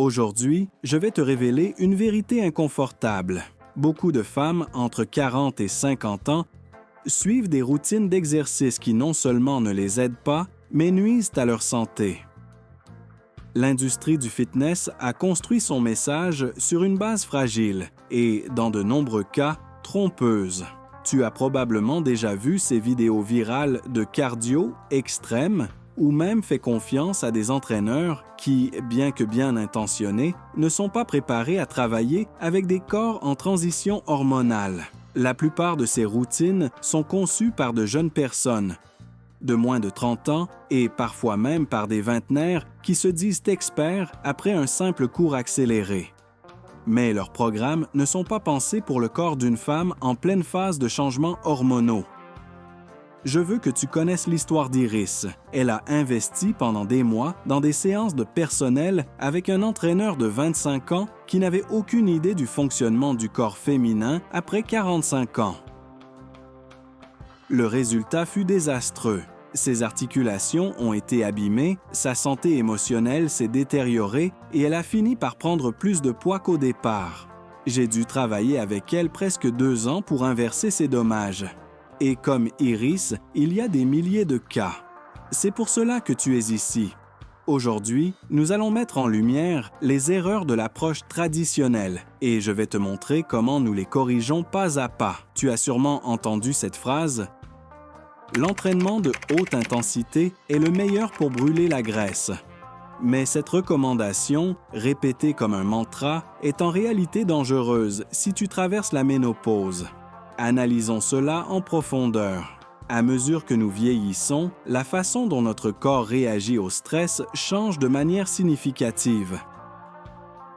Aujourd'hui, je vais te révéler une vérité inconfortable. Beaucoup de femmes entre 40 et 50 ans suivent des routines d'exercice qui non seulement ne les aident pas, mais nuisent à leur santé. L'industrie du fitness a construit son message sur une base fragile et, dans de nombreux cas, trompeuse. Tu as probablement déjà vu ces vidéos virales de cardio extrême ou même fait confiance à des entraîneurs qui, bien que bien intentionnés, ne sont pas préparés à travailler avec des corps en transition hormonale. La plupart de ces routines sont conçues par de jeunes personnes, de moins de 30 ans et parfois même par des vingtenaires qui se disent experts après un simple cours accéléré. Mais leurs programmes ne sont pas pensés pour le corps d'une femme en pleine phase de changements hormonaux. Je veux que tu connaisses l'histoire d'Iris. Elle a investi pendant des mois dans des séances de personnel avec un entraîneur de 25 ans qui n'avait aucune idée du fonctionnement du corps féminin après 45 ans. Le résultat fut désastreux. Ses articulations ont été abîmées, sa santé émotionnelle s'est détériorée et elle a fini par prendre plus de poids qu'au départ. J'ai dû travailler avec elle presque 2 ans pour inverser ces dommages. Et comme Iris, il y a des milliers de cas. C'est pour cela que tu es ici. Aujourd'hui, nous allons mettre en lumière les erreurs de l'approche traditionnelle et je vais te montrer comment nous les corrigeons pas à pas. Tu as sûrement entendu cette phrase « L'entraînement de haute intensité est le meilleur pour brûler la graisse ». Mais cette recommandation, répétée comme un mantra, est en réalité dangereuse si tu traverses la ménopause. Analysons cela en profondeur. À mesure que nous vieillissons, la façon dont notre corps réagit au stress change de manière significative.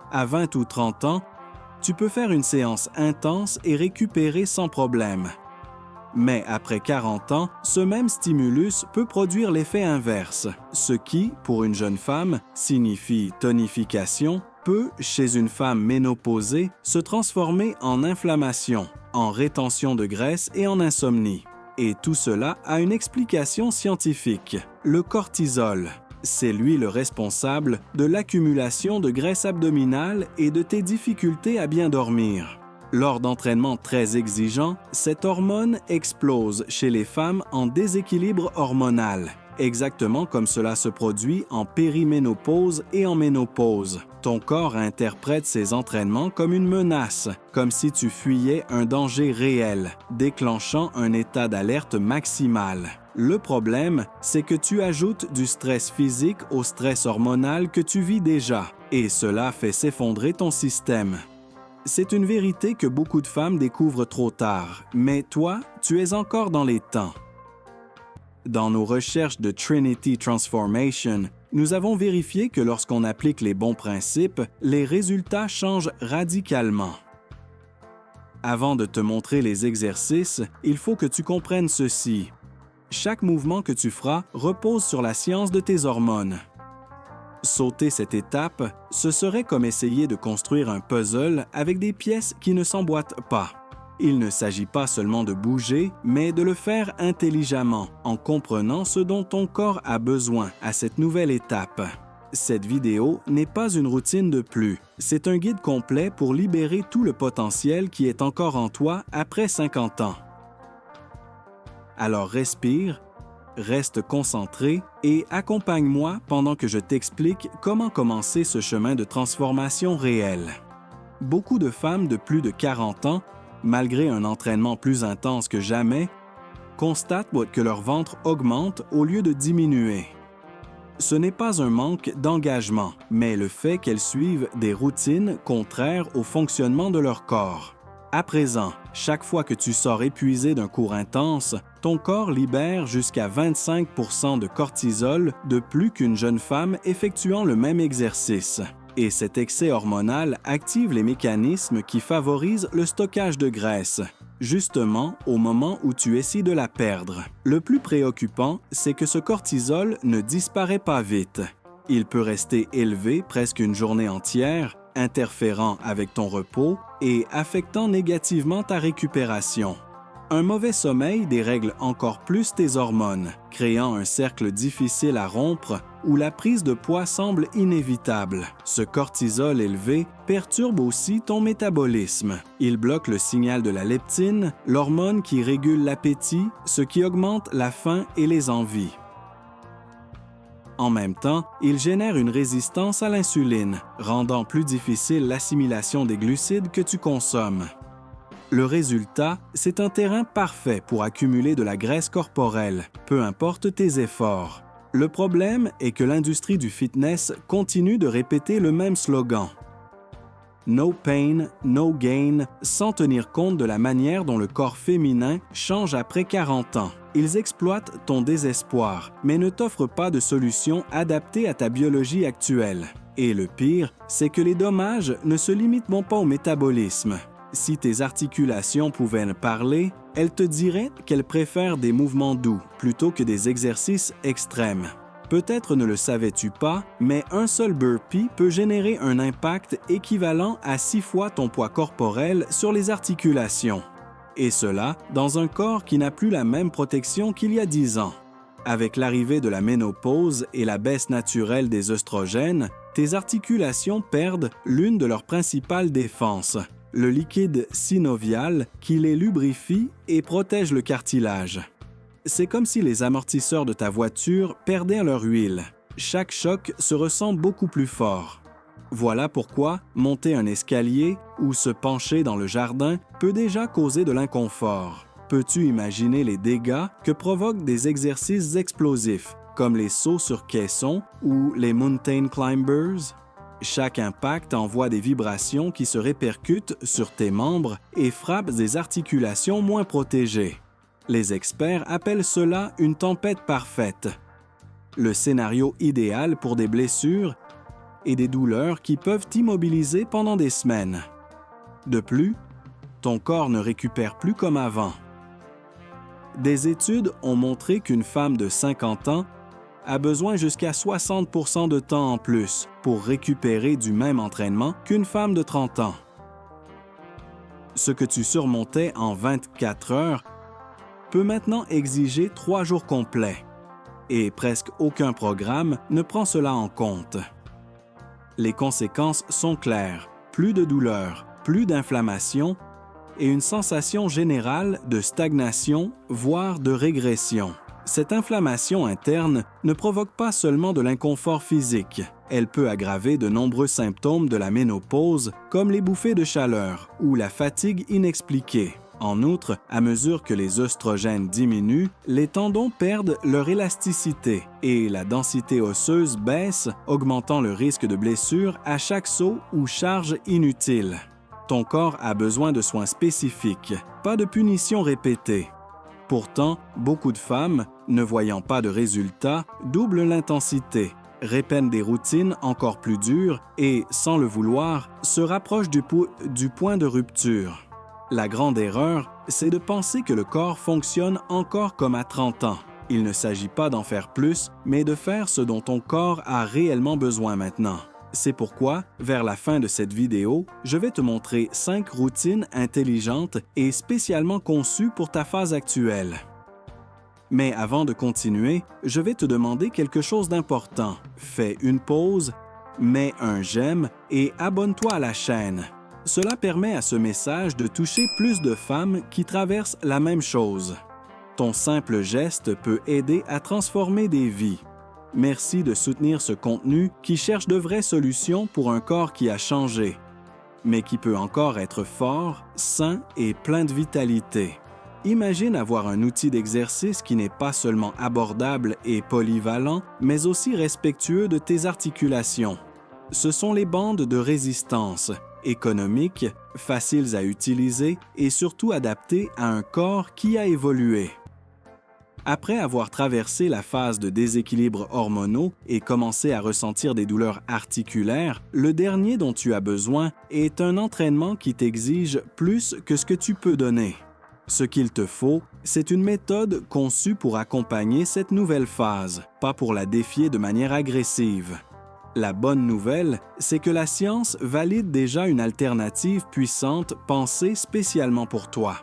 À 20 ou 30 ans, tu peux faire une séance intense et récupérer sans problème. Mais après 40 ans, ce même stimulus peut produire l'effet inverse, ce qui, pour une jeune femme, signifie tonification, peut, chez une femme ménopausée, se transformer en inflammation, en rétention de graisse et en insomnie. Et tout cela a une explication scientifique, le cortisol. C'est lui le responsable de l'accumulation de graisse abdominale et de tes difficultés à bien dormir. Lors d'entraînements très exigeants, cette hormone explose chez les femmes en déséquilibre hormonal, exactement comme cela se produit en périménopause et en ménopause. Ton corps interprète ces entraînements comme une menace, comme si tu fuyais un danger réel, déclenchant un état d'alerte maximal. Le problème, c'est que tu ajoutes du stress physique au stress hormonal que tu vis déjà, et cela fait s'effondrer ton système. C'est une vérité que beaucoup de femmes découvrent trop tard, mais toi, tu es encore dans les temps. Dans nos recherches de Trinity Transformation, nous avons vérifié que lorsqu'on applique les bons principes, les résultats changent radicalement. Avant de te montrer les exercices, il faut que tu comprennes ceci. Chaque mouvement que tu feras repose sur la science de tes hormones. Sauter cette étape, ce serait comme essayer de construire un puzzle avec des pièces qui ne s'emboîtent pas. Il ne s'agit pas seulement de bouger, mais de le faire intelligemment, en comprenant ce dont ton corps a besoin à cette nouvelle étape. Cette vidéo n'est pas une routine de plus, c'est un guide complet pour libérer tout le potentiel qui est encore en toi après 50 ans. Alors respire, reste concentré et accompagne-moi pendant que je t'explique comment commencer ce chemin de transformation réelle. Beaucoup de femmes de plus de 40 ans, malgré un entraînement plus intense que jamais, constatent que leur ventre augmente au lieu de diminuer. Ce n'est pas un manque d'engagement, mais le fait qu'elles suivent des routines contraires au fonctionnement de leur corps. À présent, chaque fois que tu sors épuisé d'un cours intense, ton corps libère jusqu'à 25% de cortisol de plus qu'une jeune femme effectuant le même exercice. Et cet excès hormonal active les mécanismes qui favorisent le stockage de graisse, justement au moment où tu essaies de la perdre. Le plus préoccupant, c'est que ce cortisol ne disparaît pas vite. Il peut rester élevé presque une journée entière, interférant avec ton repos et affectant négativement ta récupération. Un mauvais sommeil dérègle encore plus tes hormones, créant un cercle difficile à rompre où la prise de poids semble inévitable. Ce cortisol élevé perturbe aussi ton métabolisme. Il bloque le signal de la leptine, l'hormone qui régule l'appétit, ce qui augmente la faim et les envies. En même temps, il génère une résistance à l'insuline, rendant plus difficile l'assimilation des glucides que tu consommes. Le résultat, c'est un terrain parfait pour accumuler de la graisse corporelle, peu importe tes efforts. Le problème est que l'industrie du fitness continue de répéter le même slogan. No pain, no gain, sans tenir compte de la manière dont le corps féminin change après 40 ans. Ils exploitent ton désespoir, mais ne t'offrent pas de solution adaptée à ta biologie actuelle. Et le pire, c'est que les dommages ne se limitent pas au métabolisme. Si tes articulations pouvaient parler, elles te diraient qu'elles préfèrent des mouvements doux plutôt que des exercices extrêmes. Peut-être ne le savais-tu pas, mais un seul burpee peut générer un impact équivalent à 6 fois ton poids corporel sur les articulations. Et cela dans un corps qui n'a plus la même protection qu'il y a 10 ans. Avec l'arrivée de la ménopause et la baisse naturelle des œstrogènes, tes articulations perdent l'une de leurs principales défenses, le liquide synovial qui les lubrifie et protège le cartilage. C'est comme si les amortisseurs de ta voiture perdaient leur huile. Chaque choc se ressent beaucoup plus fort. Voilà pourquoi monter un escalier ou se pencher dans le jardin peut déjà causer de l'inconfort. Peux-tu imaginer les dégâts que provoquent des exercices explosifs, comme les sauts sur caisson ou les mountain climbers? Chaque impact envoie des vibrations qui se répercutent sur tes membres et frappent des articulations moins protégées. Les experts appellent cela une tempête parfaite. Le scénario idéal pour des blessures et des douleurs qui peuvent t'immobiliser pendant des semaines. De plus, ton corps ne récupère plus comme avant. Des études ont montré qu'une femme de 50 ans a besoin jusqu'à 60% de temps en plus pour récupérer du même entraînement qu'une femme de 30 ans. Ce que tu surmontais en 24 heures peut maintenant exiger 3 jours complets, et presque aucun programme ne prend cela en compte. Les conséquences sont claires, plus de douleur, plus d'inflammation et une sensation générale de stagnation, voire de régression. Cette inflammation interne ne provoque pas seulement de l'inconfort physique, elle peut aggraver de nombreux symptômes de la ménopause comme les bouffées de chaleur ou la fatigue inexpliquée. En outre, à mesure que les œstrogènes diminuent, les tendons perdent leur élasticité et la densité osseuse baisse, augmentant le risque de blessure à chaque saut ou charge inutile. Ton corps a besoin de soins spécifiques, pas de punitions répétées. Pourtant, beaucoup de femmes, ne voyant pas de résultats, doublent l'intensité, répètent des routines encore plus dures et, sans le vouloir, se rapprochent du point de rupture. La grande erreur, c'est de penser que le corps fonctionne encore comme à 30 ans. Il ne s'agit pas d'en faire plus, mais de faire ce dont ton corps a réellement besoin maintenant. C'est pourquoi, vers la fin de cette vidéo, je vais te montrer 5 routines intelligentes et spécialement conçues pour ta phase actuelle. Mais avant de continuer, je vais te demander quelque chose d'important. Fais une pause, mets un j'aime et abonne-toi à la chaîne. Cela permet à ce message de toucher plus de femmes qui traversent la même chose. Ton simple geste peut aider à transformer des vies. Merci de soutenir ce contenu qui cherche de vraies solutions pour un corps qui a changé, mais qui peut encore être fort, sain et plein de vitalité. Imagine avoir un outil d'exercice qui n'est pas seulement abordable et polyvalent, mais aussi respectueux de tes articulations. Ce sont les bandes de résistance, économiques, faciles à utiliser et surtout adaptées à un corps qui a évolué. Après avoir traversé la phase de déséquilibre hormonaux et commencé à ressentir des douleurs articulaires, le dernier dont tu as besoin est un entraînement qui t'exige plus que ce que tu peux donner. Ce qu'il te faut, c'est une méthode conçue pour accompagner cette nouvelle phase, pas pour la défier de manière agressive. La bonne nouvelle, c'est que la science valide déjà une alternative puissante pensée spécialement pour toi.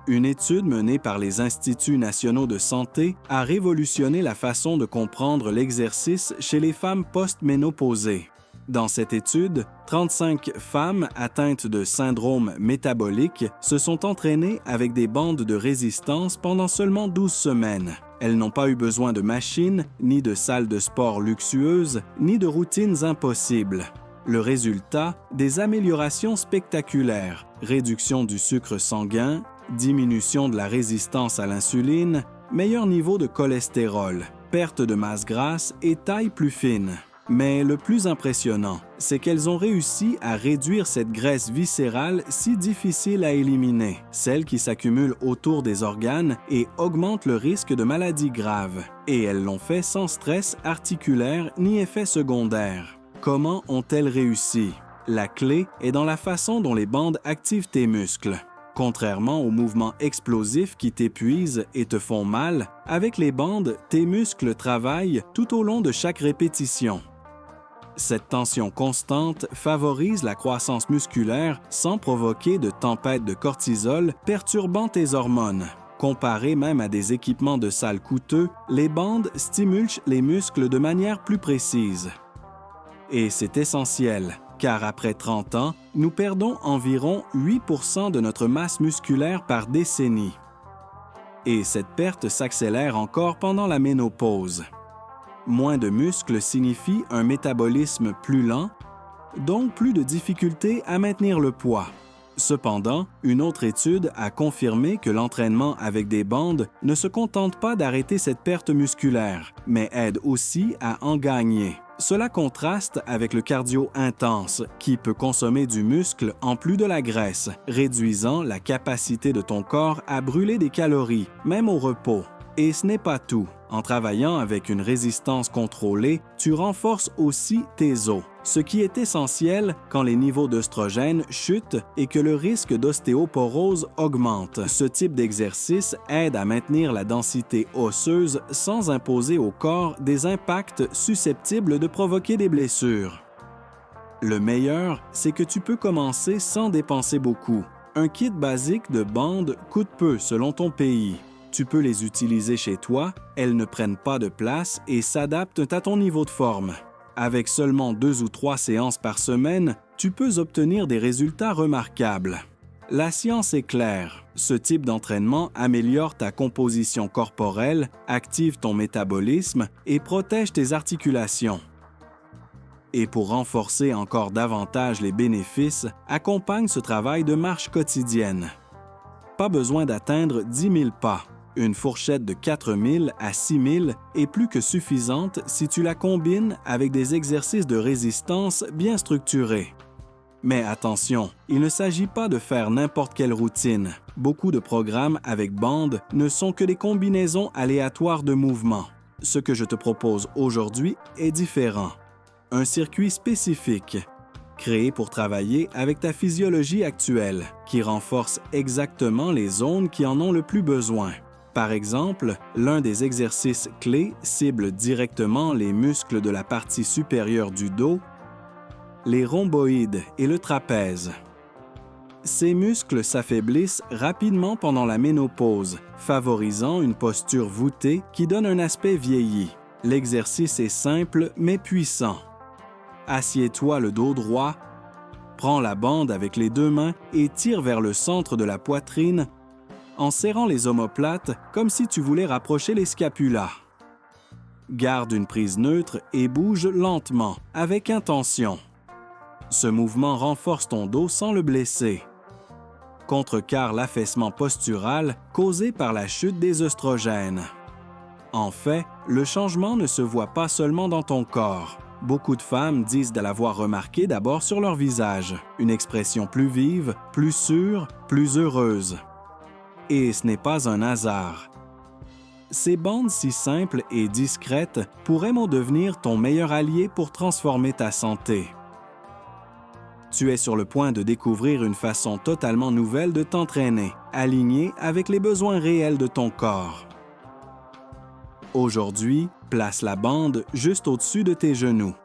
Une étude menée par les Instituts nationaux de santé a révolutionné la façon de comprendre l'exercice chez les femmes post-ménopausées. Dans cette étude, 35 femmes atteintes de syndrome métabolique se sont entraînées avec des bandes de résistance pendant seulement 12 semaines. Elles n'ont pas eu besoin de machines, ni de salles de sport luxueuses, ni de routines impossibles. Le résultat, des améliorations spectaculaires, réduction du sucre sanguin, diminution de la résistance à l'insuline, meilleur niveau de cholestérol, perte de masse grasse et taille plus fine. Mais le plus impressionnant, c'est qu'elles ont réussi à réduire cette graisse viscérale si difficile à éliminer, celle qui s'accumule autour des organes et augmente le risque de maladies graves. Et elles l'ont fait sans stress articulaire ni effet secondaire. Comment ont-elles réussi? La clé est dans la façon dont les bandes activent tes muscles. Contrairement aux mouvements explosifs qui t'épuisent et te font mal, avec les bandes, tes muscles travaillent tout au long de chaque répétition. Cette tension constante favorise la croissance musculaire sans provoquer de tempête de cortisol perturbant tes hormones. Comparé même à des équipements de salle coûteux, les bandes stimulent les muscles de manière plus précise. Et c'est essentiel, car après 30 ans, nous perdons environ 8% de notre masse musculaire par décennie. Et cette perte s'accélère encore pendant la ménopause. Moins de muscles signifie un métabolisme plus lent, donc plus de difficultés à maintenir le poids. Cependant, une autre étude a confirmé que l'entraînement avec des bandes ne se contente pas d'arrêter cette perte musculaire, mais aide aussi à en gagner. Cela contraste avec le cardio intense, qui peut consommer du muscle en plus de la graisse, réduisant la capacité de ton corps à brûler des calories, même au repos. Et ce n'est pas tout. En travaillant avec une résistance contrôlée, tu renforces aussi tes os, ce qui est essentiel quand les niveaux d'œstrogène chutent et que le risque d'ostéoporose augmente. Ce type d'exercice aide à maintenir la densité osseuse sans imposer au corps des impacts susceptibles de provoquer des blessures. Le meilleur, c'est que tu peux commencer sans dépenser beaucoup. Un kit basique de bandes coûte peu selon ton pays. Tu peux les utiliser chez toi, elles ne prennent pas de place et s'adaptent à ton niveau de forme. Avec seulement 2 ou 3 séances par semaine, tu peux obtenir des résultats remarquables. La science est claire. Ce type d'entraînement améliore ta composition corporelle, active ton métabolisme et protège tes articulations. Et pour renforcer encore davantage les bénéfices, accompagne ce travail de marche quotidienne. Pas besoin d'atteindre 10 000 pas. Une fourchette de 4 000 à 6 000 est plus que suffisante si tu la combines avec des exercices de résistance bien structurés. Mais attention, il ne s'agit pas de faire n'importe quelle routine. Beaucoup de programmes avec bandes ne sont que des combinaisons aléatoires de mouvements. Ce que je te propose aujourd'hui est différent. Un circuit spécifique, créé pour travailler avec ta physiologie actuelle, qui renforce exactement les zones qui en ont le plus besoin. Par exemple, l'un des exercices clés cible directement les muscles de la partie supérieure du dos, les rhomboïdes et le trapèze. Ces muscles s'affaiblissent rapidement pendant la ménopause, favorisant une posture voûtée qui donne un aspect vieilli. L'exercice est simple mais puissant. Assieds-toi le dos droit, prends la bande avec les 2 mains et tire vers le centre de la poitrine en serrant les omoplates comme si tu voulais rapprocher les scapulas. Garde une prise neutre et bouge lentement, avec intention. Ce mouvement renforce ton dos sans le blesser. Contrecarre l'affaissement postural causé par la chute des œstrogènes. En fait, le changement ne se voit pas seulement dans ton corps. Beaucoup de femmes disent de l'avoir remarqué d'abord sur leur visage. Une expression plus vive, plus sûre, plus heureuse. Et ce n'est pas un hasard. Ces bandes si simples et discrètes pourraient devenir ton meilleur allié pour transformer ta santé. Tu es sur le point de découvrir une façon totalement nouvelle de t'entraîner, alignée avec les besoins réels de ton corps. Aujourd'hui, place la bande juste au-dessus de tes genoux.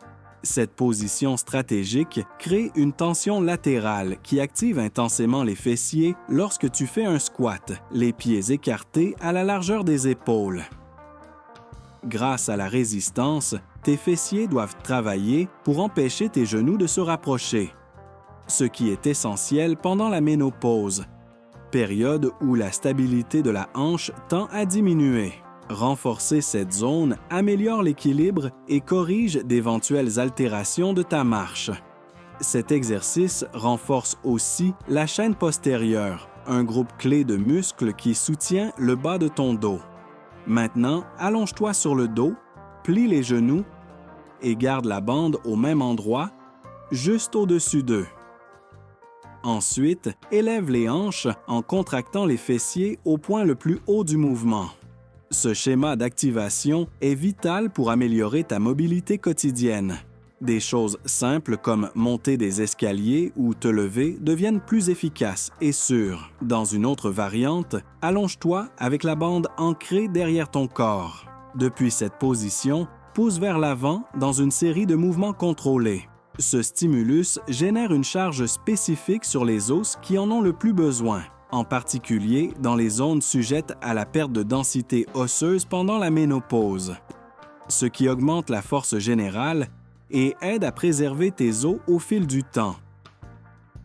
Cette position stratégique crée une tension latérale qui active intensément les fessiers lorsque tu fais un squat, les pieds écartés à la largeur des épaules. Grâce à la résistance, tes fessiers doivent travailler pour empêcher tes genoux de se rapprocher, ce qui est essentiel pendant la ménopause, période où la stabilité de la hanche tend à diminuer. Renforcer cette zone améliore l'équilibre et corrige d'éventuelles altérations de ta marche. Cet exercice renforce aussi la chaîne postérieure, un groupe clé de muscles qui soutient le bas de ton dos. Maintenant, allonge-toi sur le dos, plie les genoux et garde la bande au même endroit, juste au-dessus d'eux. Ensuite, élève les hanches en contractant les fessiers au point le plus haut du mouvement. Ce schéma d'activation est vital pour améliorer ta mobilité quotidienne. Des choses simples comme monter des escaliers ou te lever deviennent plus efficaces et sûres. Dans une autre variante, allonge-toi avec la bande ancrée derrière ton corps. Depuis cette position, pousse vers l'avant dans une série de mouvements contrôlés. Ce stimulus génère une charge spécifique sur les os qui en ont le plus besoin, en particulier dans les zones sujettes à la perte de densité osseuse pendant la ménopause, ce qui augmente la force générale et aide à préserver tes os au fil du temps.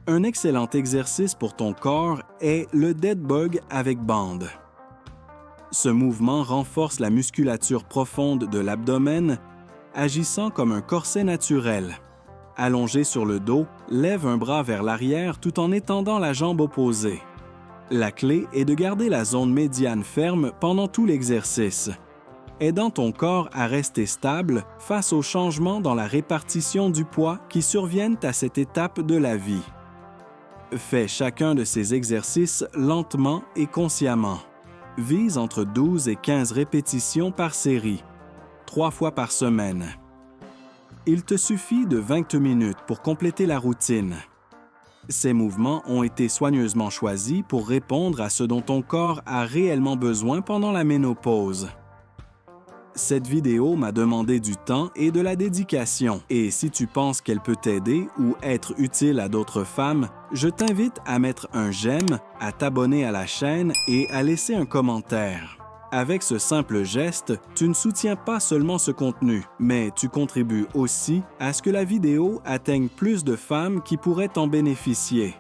Un excellent exercice pour ton corps est le dead bug avec bande. Ce mouvement renforce la musculature profonde de l'abdomen, agissant comme un corset naturel. Allongé sur le dos, lève un bras vers l'arrière tout en étendant la jambe opposée. La clé est de garder la zone médiane ferme pendant tout l'exercice, aidant ton corps à rester stable face aux changements dans la répartition du poids qui surviennent à cette étape de la vie. Fais chacun de ces exercices lentement et consciemment. Vise entre 12 et 15 répétitions par série, 3 fois par semaine. Il te suffit de 20 minutes pour compléter la routine. Ces mouvements ont été soigneusement choisis pour répondre à ce dont ton corps a réellement besoin pendant la ménopause. Cette vidéo m'a demandé du temps et de la dédication, et si tu penses qu'elle peut t'aider ou être utile à d'autres femmes, je t'invite à mettre un j'aime, à t'abonner à la chaîne et à laisser un commentaire. Avec ce simple geste, tu ne soutiens pas seulement ce contenu, mais tu contribues aussi à ce que la vidéo atteigne plus de femmes qui pourraient en bénéficier.